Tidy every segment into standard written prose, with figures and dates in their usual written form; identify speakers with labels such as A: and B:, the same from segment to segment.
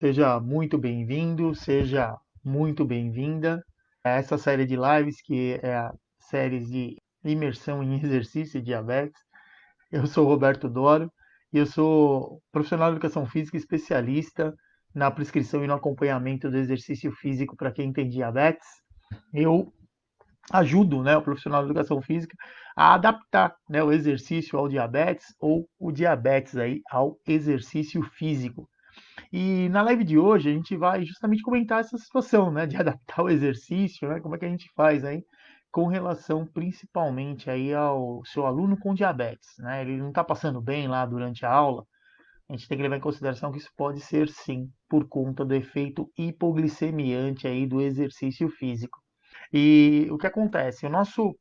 A: Seja muito bem-vindo, seja muito bem-vinda a essa série de lives que é a série de imersão em exercício e diabetes. Eu sou o Roberto Doro e eu sou profissional de educação física especialista na prescrição e no acompanhamento do exercício físico para quem tem diabetes. Eu ajudo, o profissional de educação física a adaptar, o exercício ao diabetes ou o diabetes aí ao exercício físico. E na live de hoje a gente vai justamente comentar essa situação, de adaptar o exercício, como é que a gente faz aí com relação principalmente aí ao seu aluno com diabetes, Ele não está passando bem lá durante a aula. A gente tem que levar em consideração que isso pode ser sim por conta do efeito hipoglicemiante aí do exercício físico. E o que acontece? O nosso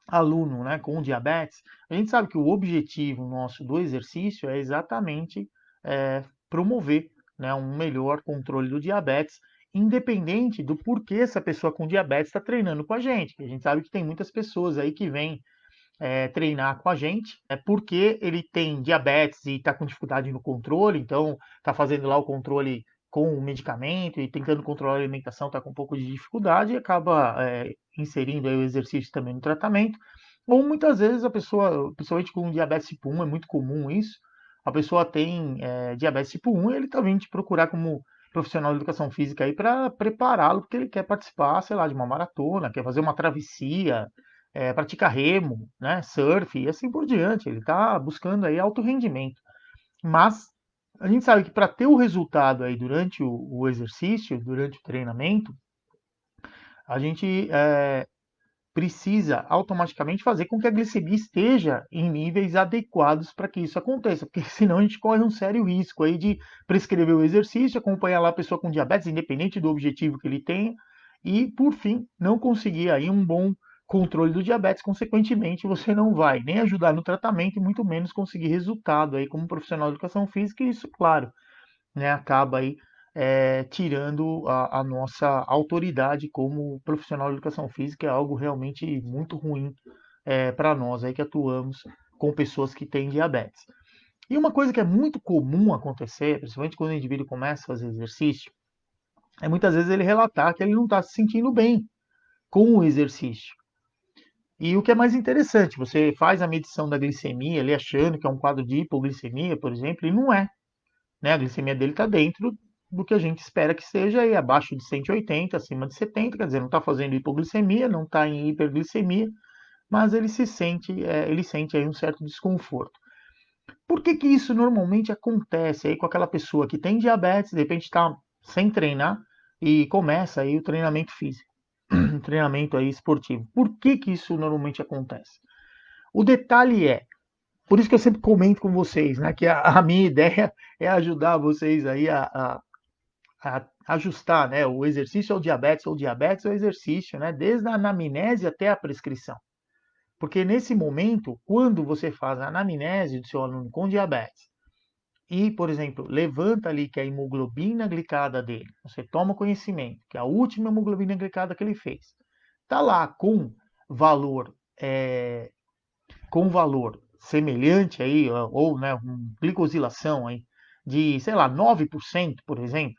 A: aluno, com diabetes, a gente sabe que o objetivo nosso do exercício é exatamente promover, um melhor controle do diabetes, independente do porquê essa pessoa com diabetes está treinando com a gente. A gente sabe que tem muitas pessoas aí que vêm treinar com a gente, é porque ele tem diabetes e está com dificuldade no controle, então está fazendo lá o controle com o medicamento e tentando controlar a alimentação, está com um pouco de dificuldade e acaba inserindo aí o exercício também no tratamento. Ou muitas vezes a pessoa, principalmente com diabetes tipo 1, é muito comum isso, a pessoa tem diabetes tipo 1 e ele também te procurar como profissional de educação física aí para prepará-lo, porque ele quer participar, sei lá, de uma maratona, quer fazer uma travessia, pratica remo, surf e assim por diante. Ele está buscando aí alto rendimento. Mas a gente sabe que para ter o resultado aí durante o exercício, durante o treinamento, a gente precisa automaticamente fazer com que a glicemia esteja em níveis adequados para que isso aconteça, porque senão a gente corre um sério risco aí de prescrever o exercício, acompanhar lá a pessoa com diabetes, independente do objetivo que ele tenha, e por fim não conseguir aí um bom controle do diabetes, consequentemente você não vai nem ajudar no tratamento e muito menos conseguir resultado aí como profissional de educação física, e isso, claro, acaba aí tirando a nossa autoridade como profissional de educação física, é algo realmente muito ruim para nós aí que atuamos com pessoas que têm diabetes. E uma coisa que é muito comum acontecer, principalmente quando o indivíduo começa a fazer exercício, é muitas vezes ele relatar que ele não está se sentindo bem com o exercício. E o que é mais interessante, você faz a medição da glicemia, ele achando que é um quadro de hipoglicemia, por exemplo, e não é. A glicemia dele está dentro do que a gente espera que seja, aí abaixo de 180, acima de 70, quer dizer, não está fazendo hipoglicemia, não está em hiperglicemia, mas ele sente aí um certo desconforto. Por que que isso normalmente acontece aí com aquela pessoa que tem diabetes, de repente está sem treinar e começa aí o treinamento físico, um treinamento aí esportivo? Por que que isso normalmente acontece? O detalhe é, por isso que eu sempre comento com vocês, que a minha ideia é ajudar vocês aí a ajustar, o exercício ao diabetes, ou diabetes ao exercício, desde a anamnese até a prescrição. Porque nesse momento, quando você faz a anamnese do seu aluno com diabetes e, por exemplo, levanta ali que é a hemoglobina glicada dele, você toma conhecimento que a última hemoglobina glicada que ele fez está lá valor é, com valor semelhante aí, ou glicosilação aí, de, sei lá, 9%, por exemplo,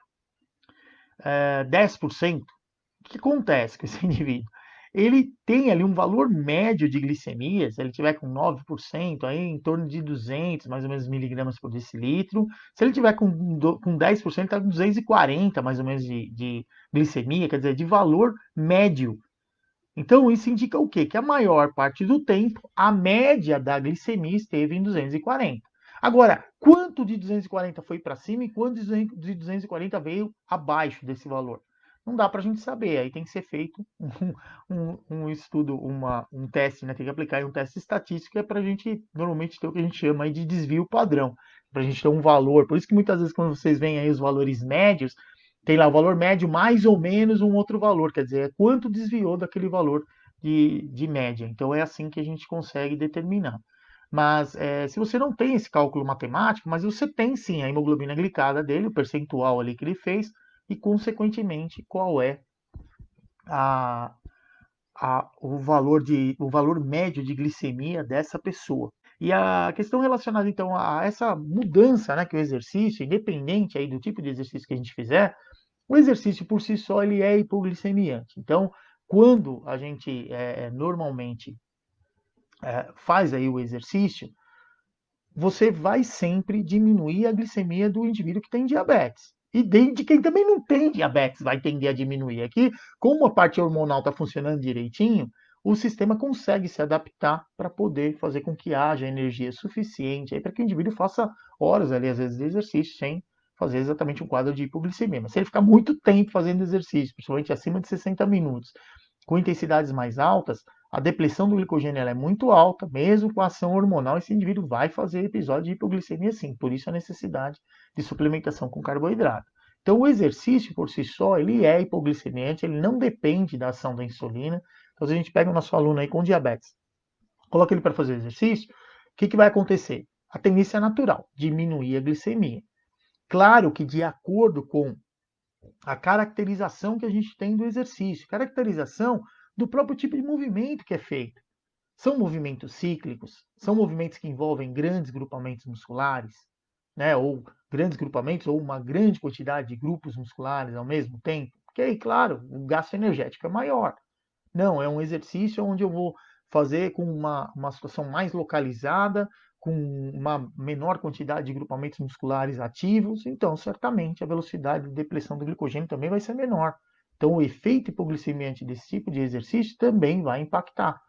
A: 10%, o que acontece com esse indivíduo? Ele tem ali um valor médio de glicemia, se ele tiver com 9%, aí em torno de 200, mais ou menos, miligramas por decilitro. Se ele tiver com 10%, está com 240, mais ou menos, de glicemia, quer dizer, de valor médio. Então, isso indica o quê? Que a maior parte do tempo, a média da glicemia esteve em 240. Agora, quanto de 240 foi para cima e quanto de 240 veio abaixo desse valor? Não dá para a gente saber. Aí tem que ser feito um estudo, um teste, tem que aplicar um teste estatístico, para a gente normalmente ter o que a gente chama aí de desvio padrão, para a gente ter um valor. Por isso que muitas vezes quando vocês veem aí os valores médios, tem lá o valor médio mais ou menos um outro valor, quer dizer, é quanto desviou daquele valor de média. Então é assim que a gente consegue determinar. Mas se você não tem esse cálculo matemático, mas você tem sim a hemoglobina glicada dele, o percentual ali que ele fez, e consequentemente qual é o valor médio de glicemia dessa pessoa. E a questão relacionada, então, a essa mudança, né, que o exercício, independente aí do tipo de exercício que a gente fizer, o exercício por si só ele é hipoglicemiante. Então, quando a gente normalmente faz aí o exercício, você vai sempre diminuir a glicemia do indivíduo que tem diabetes. E de quem também não tem diabetes vai tender a diminuir. Aqui, como a parte hormonal está funcionando direitinho, o sistema consegue se adaptar para poder fazer com que haja energia suficiente para que o indivíduo faça horas ali, às vezes, de exercício sem fazer exatamente um quadro de hipoglicemia. Mas se ele ficar muito tempo fazendo exercício, principalmente acima de 60 minutos, com intensidades mais altas, a depressão do glicogênio ela é muito alta, mesmo com a ação hormonal, esse indivíduo vai fazer episódio de hipoglicemia sim, por isso a necessidade de suplementação com carboidrato. Então o exercício por si só, ele é hipoglicemiante, ele não depende da ação da insulina. Então se a gente pega o nosso aluno aí com diabetes, coloca ele para fazer exercício, o que vai acontecer? A tendência é natural, diminuir a glicemia. Claro que de acordo com a caracterização que a gente tem do exercício, caracterização do próprio tipo de movimento que é feito. São movimentos cíclicos, são movimentos que envolvem grandes grupamentos musculares, né, ou grandes grupamentos, ou uma grande quantidade de grupos musculares ao mesmo tempo, porque aí, claro, o gasto energético é maior. Não, é um exercício onde eu vou fazer com uma situação mais localizada, com uma menor quantidade de grupamentos musculares ativos, então certamente a velocidade de depressão do glicogênio também vai ser menor. Então o efeito hipoglicemiante desse tipo de exercício também vai impactar.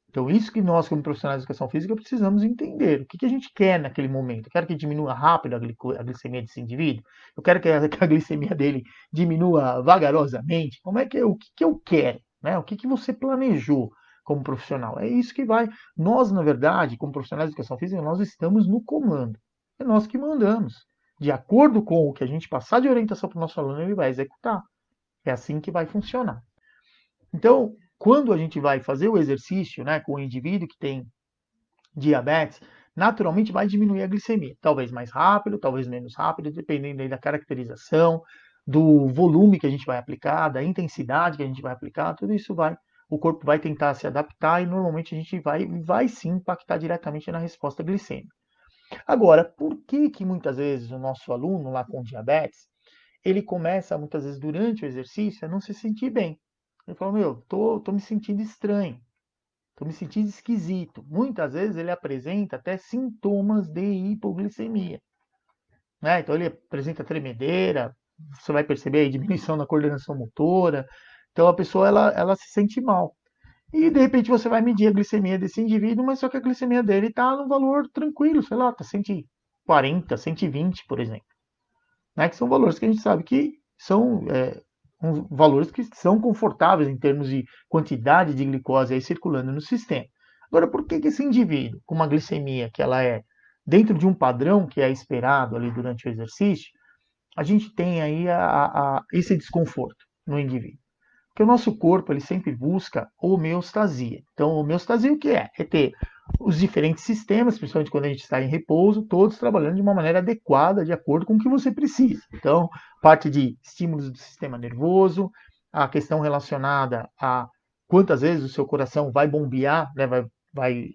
A: Então, isso que nós, como profissionais de educação física, precisamos entender. O que a gente quer naquele momento? Eu quero que diminua rápido a glicemia desse indivíduo? Eu quero que a glicemia dele diminua vagarosamente? O que eu quero? Né? O que você planejou como profissional? É isso que vai. Nós, na verdade, como profissionais de educação física, nós estamos no comando. É nós que mandamos. De acordo com o que a gente passar de orientação para o nosso aluno, ele vai executar. É assim que vai funcionar. Então, quando a gente vai fazer o exercício, né, com o indivíduo que tem diabetes, naturalmente vai diminuir a glicemia. Talvez mais rápido, talvez menos rápido, dependendo aí da caracterização, do volume que a gente vai aplicar, da intensidade que a gente vai aplicar, tudo isso o corpo vai tentar se adaptar e normalmente a gente vai sim impactar diretamente na resposta glicêmica. Agora, por que muitas vezes o nosso aluno lá com diabetes, ele começa muitas vezes durante o exercício a não se sentir bem? Ele fala, meu, tô me sentindo estranho, tô me sentindo esquisito. Muitas vezes ele apresenta até sintomas de hipoglicemia, né? Então ele apresenta tremedeira, você vai perceber aí diminuição na coordenação motora. Então a pessoa ela se sente mal. E de repente você vai medir a glicemia desse indivíduo, mas só que a glicemia dele está num valor tranquilo, sei lá, está 140, 120, por exemplo. Né? Que são valores que a gente sabe que são valores que são confortáveis em termos de quantidade de glicose aí circulando no sistema. Agora, por que esse indivíduo com uma glicemia que ela é dentro de um padrão que é esperado ali durante o exercício, a gente tem aí esse desconforto no indivíduo? Porque o nosso corpo ele sempre busca homeostasia. Então, homeostasia o que é? É ter os diferentes sistemas, principalmente quando a gente está em repouso, todos trabalhando de uma maneira adequada, de acordo com o que você precisa. Então, parte de estímulos do sistema nervoso, a questão relacionada a quantas vezes o seu coração vai bombear, né, vai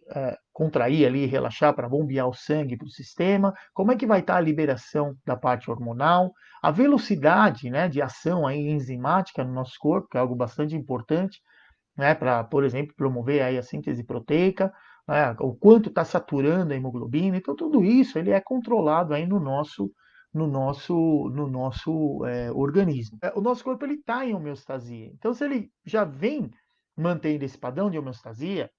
A: contrair ali, relaxar para bombear o sangue para o sistema, como é que vai estar a liberação da parte hormonal, a velocidade, né, de ação aí enzimática no nosso corpo, que é algo bastante importante, né, para, por exemplo, promover aí a síntese proteica, né, o quanto está saturando a hemoglobina. Então, tudo isso ele é controlado aí no nosso organismo. O nosso corpo ele está em homeostasia. Então, se ele já vem mantendo esse padrão de homeostasia,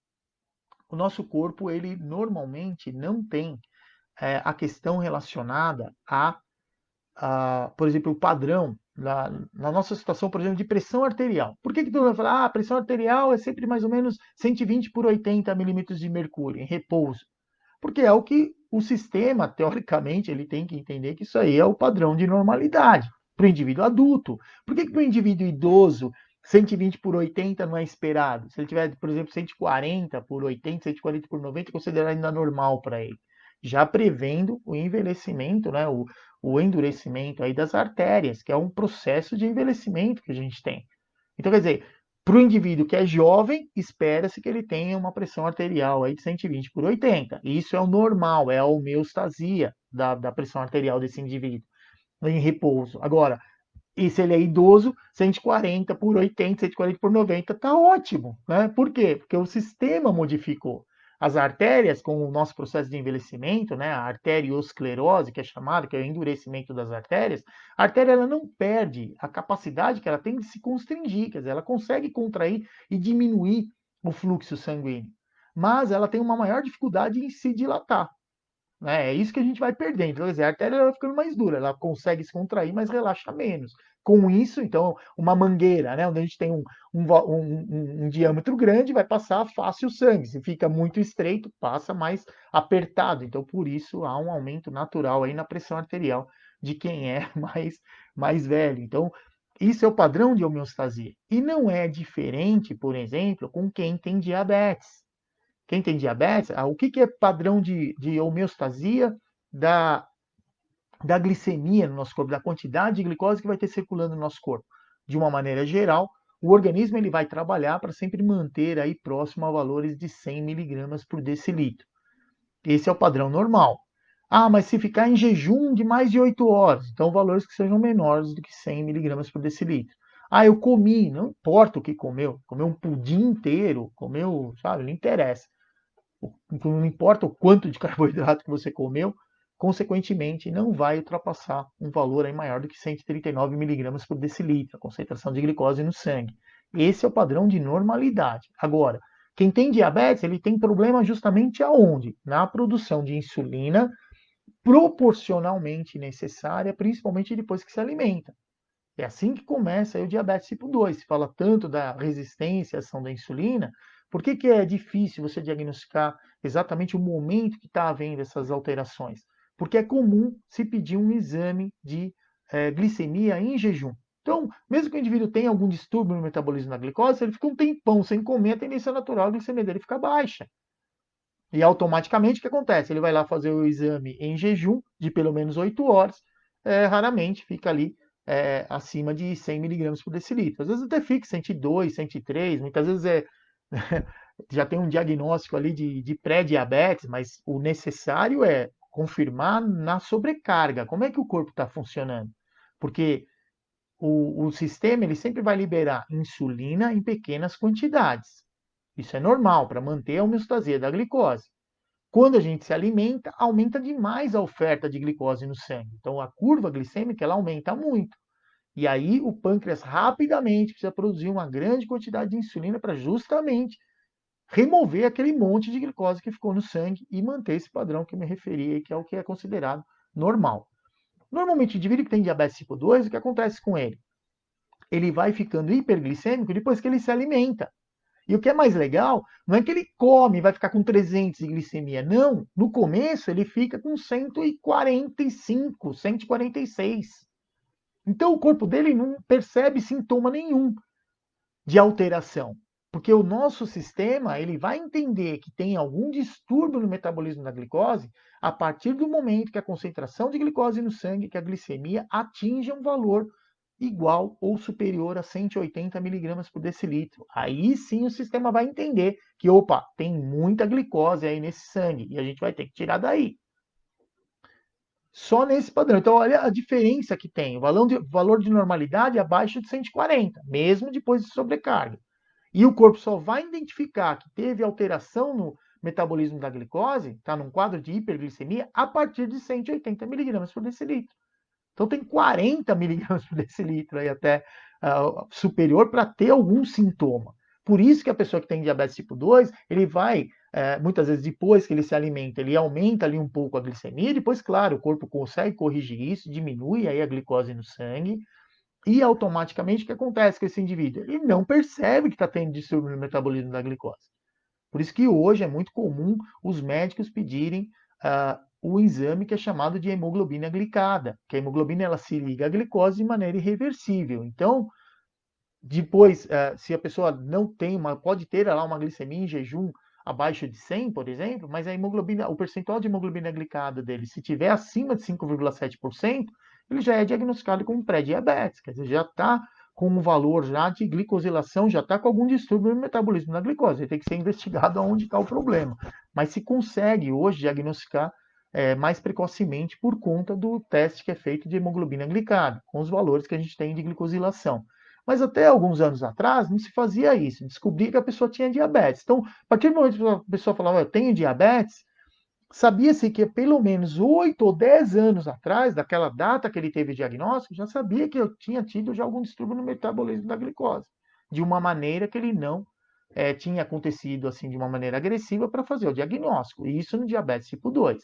A: o nosso corpo ele normalmente não tem a questão relacionada por exemplo, o padrão na nossa situação, por exemplo, de pressão arterial. Por que todo mundo fala, a pressão arterial é sempre mais ou menos 120 por 80 milímetros de mercúrio em repouso? Porque é o que o sistema, teoricamente, ele tem que entender que isso aí é o padrão de normalidade para o indivíduo adulto. Por que para o indivíduo idoso 120 por 80 não é esperado? Se ele tiver, por exemplo, 140 por 80, 140 por 90, é considerado ainda normal para ele. Já prevendo o envelhecimento, né, o endurecimento aí das artérias, que é um processo de envelhecimento que a gente tem. Então, quer dizer, Para o indivíduo que é jovem, espera-se que ele tenha uma pressão arterial aí de 120 por 80. Isso é o normal, é a homeostasia da pressão arterial desse indivíduo em repouso. Agora, e se ele é idoso, 140 por 80, 140 por 90, tá ótimo, né? Por quê? Porque o sistema modificou. As artérias, com o nosso processo de envelhecimento, né, a arteriosclerose, que é chamada, que é o endurecimento das artérias, a artéria ela não perde a capacidade que ela tem de se constringir, quer dizer, ela consegue contrair e diminuir o fluxo sanguíneo, mas ela tem uma maior dificuldade em se dilatar. É isso que a gente vai perdendo. Então, quer dizer, a artéria vai ficando mais dura, ela consegue se contrair, mas relaxa menos. Com isso, então, uma mangueira, né, onde a gente tem um diâmetro grande, vai passar fácil o sangue. Se fica muito estreito, passa mais apertado. Então, por isso, há um aumento natural aí na pressão arterial de quem é mais velho. Então, isso é o padrão de homeostasia. E não é diferente, por exemplo, com quem tem diabetes. Quem tem diabetes, o que é padrão de homeostasia da, da glicemia no nosso corpo, da quantidade de glicose que vai ter circulando no nosso corpo? De uma maneira geral, o organismo ele vai trabalhar para sempre manter aí próximo a valores de 100 miligramas por decilitro. Esse é o padrão normal. Mas se ficar em jejum de mais de 8 horas, então valores que sejam menores do que 100 miligramas por decilitro. Eu comi, não importa o que comeu um pudim inteiro, comeu, sabe, não interessa. Não importa o quanto de carboidrato que você comeu, consequentemente não vai ultrapassar um valor aí maior do que 139 miligramas por decilitro, a concentração de glicose no sangue. Esse é o padrão de normalidade. Agora, quem tem diabetes, ele tem problema justamente aonde? Na produção de insulina proporcionalmente necessária, principalmente depois que se alimenta. É assim que começa aí o diabetes tipo 2. Se fala tanto da resistência à ação da insulina, por que é difícil você diagnosticar exatamente o momento que está havendo essas alterações? Porque é comum se pedir um exame de glicemia em jejum. Então, mesmo que o indivíduo tenha algum distúrbio no metabolismo da glicose, ele fica um tempão sem comer, a tendência natural a glicemia dele fica baixa. E automaticamente o que acontece? Ele vai lá fazer o exame em jejum de pelo menos 8 horas, raramente fica ali acima de 100 miligramas por decilitro. Às vezes até fica 102, 103, muitas vezes já tem um diagnóstico ali de pré-diabetes, mas o necessário é confirmar na sobrecarga, como é que o corpo está funcionando. Porque o sistema ele sempre vai liberar insulina em pequenas quantidades. Isso é normal para manter a homeostasia da glicose. Quando a gente se alimenta, aumenta demais a oferta de glicose no sangue. Então a curva glicêmica ela aumenta muito. E aí o pâncreas rapidamente precisa produzir uma grande quantidade de insulina para justamente remover aquele monte de glicose que ficou no sangue e manter esse padrão que eu me referi aí, que é o que é considerado normal. Normalmente o indivíduo que tem diabetes tipo 2, o que acontece com ele? Ele vai ficando hiperglicêmico depois que ele se alimenta. E o que é mais legal, não é que ele come e vai ficar com 300 de glicemia. Não, no começo ele fica com 145, 146. Então o corpo dele não percebe sintoma nenhum de alteração. Porque o nosso sistema ele vai entender que tem algum distúrbio no metabolismo da glicose a partir do momento que a concentração de glicose no sangue, que a glicemia, atinja um valor igual ou superior a 180 miligramas por decilitro. Aí sim o sistema vai entender que, opa, tem muita glicose aí nesse sangue e a gente vai ter que tirar daí. Só nesse padrão. Então, olha a diferença que tem. O valor de normalidade é abaixo de 140, mesmo depois de sobrecarga. E o corpo só vai identificar que teve alteração no metabolismo da glicose, está num quadro de hiperglicemia, a partir de 180 miligramas por decilitro. Então tem 40 miligramas por decilitro aí até superior para ter algum sintoma. Por isso que a pessoa que tem diabetes tipo 2, ele vai, muitas vezes depois que ele se alimenta, ele aumenta ali um pouco a glicemia, depois, claro, o corpo consegue corrigir isso, diminui aí a glicose no sangue, e automaticamente o que acontece com esse indivíduo? Ele não percebe que está tendo distúrbio no metabolismo da glicose. Por isso que hoje é muito comum os médicos pedirem o exame que é chamado de hemoglobina glicada, que a hemoglobina ela se liga à glicose de maneira irreversível. Então, depois, se a pessoa não tem pode ter lá uma glicemia em jejum abaixo de 100, por exemplo, mas a hemoglobina, o percentual de hemoglobina glicada dele, se tiver acima de 5,7%, ele já é diagnosticado como pré-diabetes, quer dizer, já está com um valor já de glicosilação, já está com algum distúrbio no metabolismo da glicose. Ele tem que ser investigado aonde está o problema. Mas se consegue hoje diagnosticar mais precocemente por conta do teste que é feito de hemoglobina glicada, com os valores que a gente tem de glicosilação. Mas até alguns anos atrás não se fazia isso, descobria que a pessoa tinha diabetes. Então, a partir do momento que a pessoa falava, eu tenho diabetes, sabia-se que pelo menos 8 ou 10 anos atrás, daquela data que ele teve o diagnóstico, já sabia que eu tinha tido já algum distúrbio no metabolismo da glicose, de uma maneira que ele não tinha acontecido assim de uma maneira agressiva para fazer o diagnóstico. E isso no diabetes tipo 2.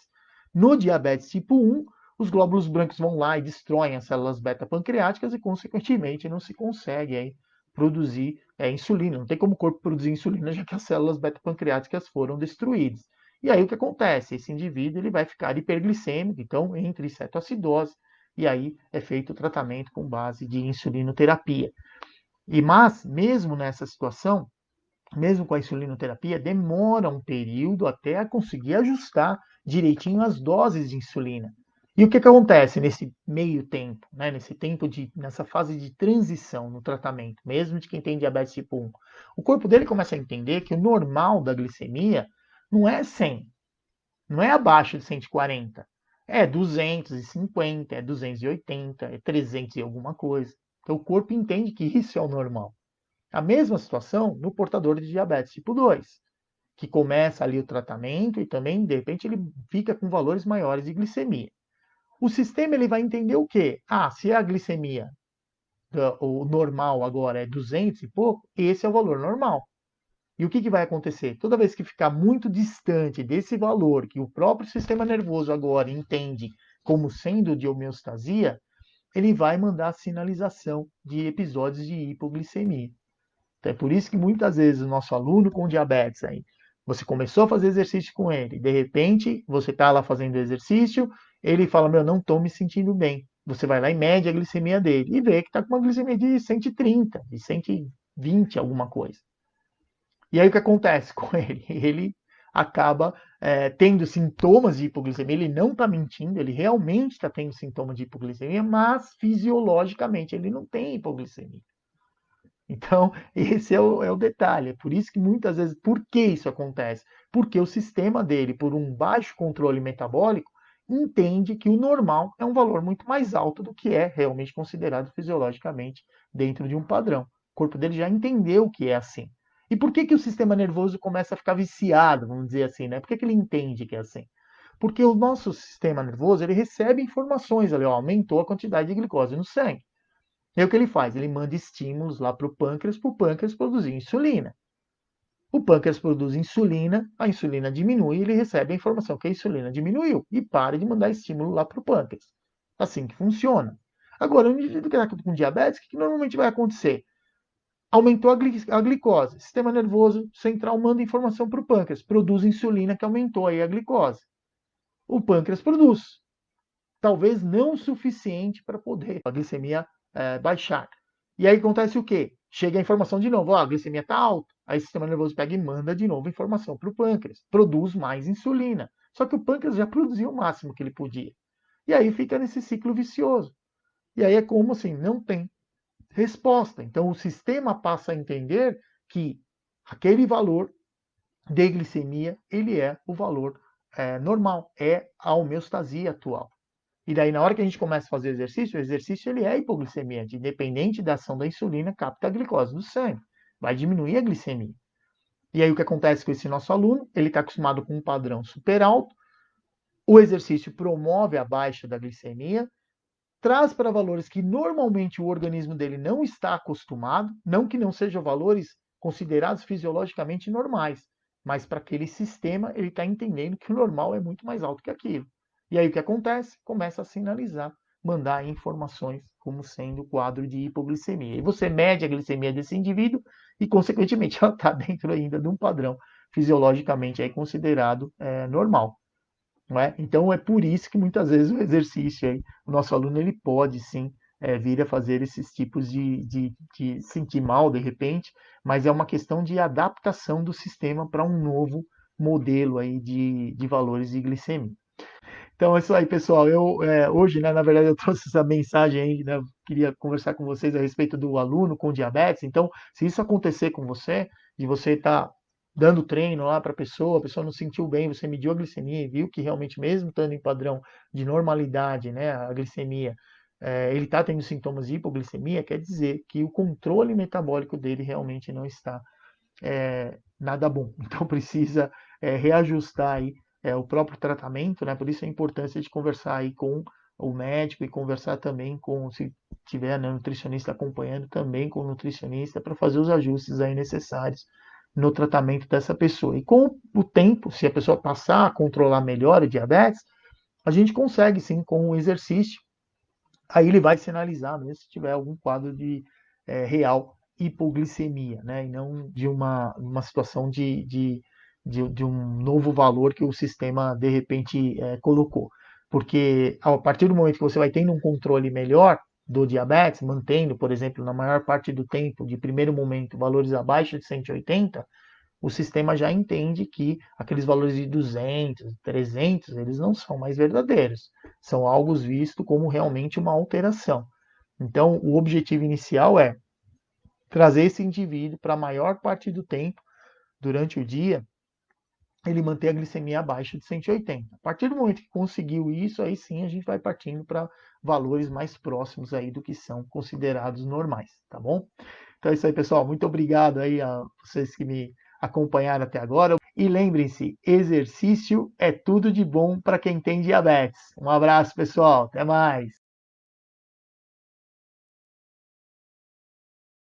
A: No diabetes tipo 1, os glóbulos brancos vão lá e destroem as células beta-pancreáticas e, consequentemente, não se consegue aí, produzir insulina. Não tem como o corpo produzir insulina, já que as células beta-pancreáticas foram destruídas. E aí o que acontece? Esse indivíduo ele vai ficar hiperglicêmico, então entra em cetoacidose, e aí é feito o tratamento com base de insulinoterapia. Mas, mesmo nessa situação, mesmo com a insulinoterapia, demora um período até conseguir ajustar direitinho as doses de insulina. E o que acontece nesse meio tempo, né, nessa fase de transição no tratamento, mesmo de quem tem diabetes tipo 1? O corpo dele começa a entender que o normal da glicemia não é 100, não é abaixo de 140, é 250, é 280, é 300 e alguma coisa. Então o corpo entende que isso é o normal. A mesma situação no portador de diabetes tipo 2, que começa ali o tratamento e também, de repente, ele fica com valores maiores de glicemia. O sistema ele vai entender o quê? Se a glicemia, o normal agora é 200 e pouco, esse é o valor normal. E o que vai acontecer? Toda vez que ficar muito distante desse valor que o próprio sistema nervoso agora entende como sendo de homeostasia, ele vai mandar sinalização de episódios de hipoglicemia. Então, é por isso que muitas vezes o nosso aluno com diabetes aí, você começou a fazer exercício com ele, de repente você está lá fazendo exercício, ele fala, meu, não estou me sentindo bem. Você vai lá e mede a glicemia dele e vê que está com uma glicemia de 130, de 120, alguma coisa. E aí o que acontece com ele? Ele acaba tendo sintomas de hipoglicemia, ele não está mentindo, ele realmente está tendo sintomas de hipoglicemia, mas fisiologicamente ele não tem hipoglicemia. Então, esse é o detalhe. É por isso que muitas vezes, por que isso acontece? Porque o sistema dele, por um baixo controle metabólico, entende que o normal é um valor muito mais alto do que é realmente considerado fisiologicamente dentro de um padrão. O corpo dele já entendeu que é assim. E por que o sistema nervoso começa a ficar viciado, vamos dizer assim, né? Por que ele entende que é assim? Porque o nosso sistema nervoso, ele recebe informações ali, ó, aumentou a quantidade de glicose no sangue. E aí o que ele faz? Ele manda estímulos lá para o pâncreas produzir insulina. O pâncreas produz insulina, a insulina diminui, ele recebe a informação que a insulina diminuiu e para de mandar estímulo lá para o pâncreas. Assim que funciona. Agora, no indivíduo que está com diabetes, o que normalmente vai acontecer? Aumentou a glicose. Sistema nervoso central manda informação para o pâncreas, produz insulina que aumentou aí a glicose. O pâncreas produz, talvez não o suficiente para poder a glicemia baixar. E aí acontece o quê? Chega a informação de novo, a glicemia está alta. Aí o sistema nervoso pega e manda de novo informação para o pâncreas. Produz mais insulina. Só que o pâncreas já produziu o máximo que ele podia. E aí fica nesse ciclo vicioso. E aí é como assim, não tem resposta. Então o sistema passa a entender que aquele valor de glicemia, ele é o valor normal, é a homeostasia atual. E daí, na hora que a gente começa a fazer exercício, o exercício ele é hipoglicemiante, independente da ação da insulina, capta a glicose do sangue, vai diminuir a glicemia. E aí o que acontece com esse nosso aluno? Ele está acostumado com um padrão super alto, o exercício promove a baixa da glicemia, traz para valores que normalmente o organismo dele não está acostumado, não que não sejam valores considerados fisiologicamente normais, mas para aquele sistema ele está entendendo que o normal é muito mais alto que aquilo. E aí o que acontece? Começa a sinalizar, mandar informações como sendo o quadro de hipoglicemia. E você mede a glicemia desse indivíduo e, consequentemente, ela está dentro ainda de um padrão fisiologicamente aí considerado normal. Não é? Então é por isso que muitas vezes o exercício aí, o nosso aluno ele pode sim vir a fazer esses tipos de sentir mal de repente, mas é uma questão de adaptação do sistema para um novo modelo aí de valores de glicemia. Então é isso aí, pessoal. Hoje, né, na verdade, eu trouxe essa mensagem aí, né? Queria conversar com vocês a respeito do aluno com diabetes. Então, se isso acontecer com você, de você estar dando treino lá para a pessoa não se sentiu bem, você mediu a glicemia e viu que realmente, mesmo estando em padrão de normalidade, né, a glicemia, ele está tendo sintomas de hipoglicemia, quer dizer que o controle metabólico dele realmente não está nada bom. Então precisa reajustar aí o próprio tratamento, né? Por isso a importância de conversar aí com o médico e conversar também com, se tiver, né, nutricionista acompanhando, também com o nutricionista para fazer os ajustes aí necessários no tratamento dessa pessoa. E com o tempo, se a pessoa passar a controlar melhor o diabetes, a gente consegue sim com o exercício. Aí ele vai sinalizar mesmo se tiver algum quadro de real hipoglicemia, né? E não de uma situação de um novo valor que o sistema de repente colocou. Porque a partir do momento que você vai tendo um controle melhor do diabetes, mantendo, por exemplo, na maior parte do tempo, de primeiro momento, valores abaixo de 180, o sistema já entende que aqueles valores de 200, 300, eles não são mais verdadeiros. São algo visto como realmente uma alteração. Então, o objetivo inicial é trazer esse indivíduo para a maior parte do tempo, durante o dia, ele manter a glicemia abaixo de 180. A partir do momento que conseguiu isso, aí sim a gente vai partindo para valores mais próximos aí do que são considerados normais, tá bom? Então é isso aí, pessoal. Muito obrigado aí a vocês que me acompanharam até agora. E lembrem-se, exercício é tudo de bom para quem tem diabetes. Um abraço, pessoal. Até mais.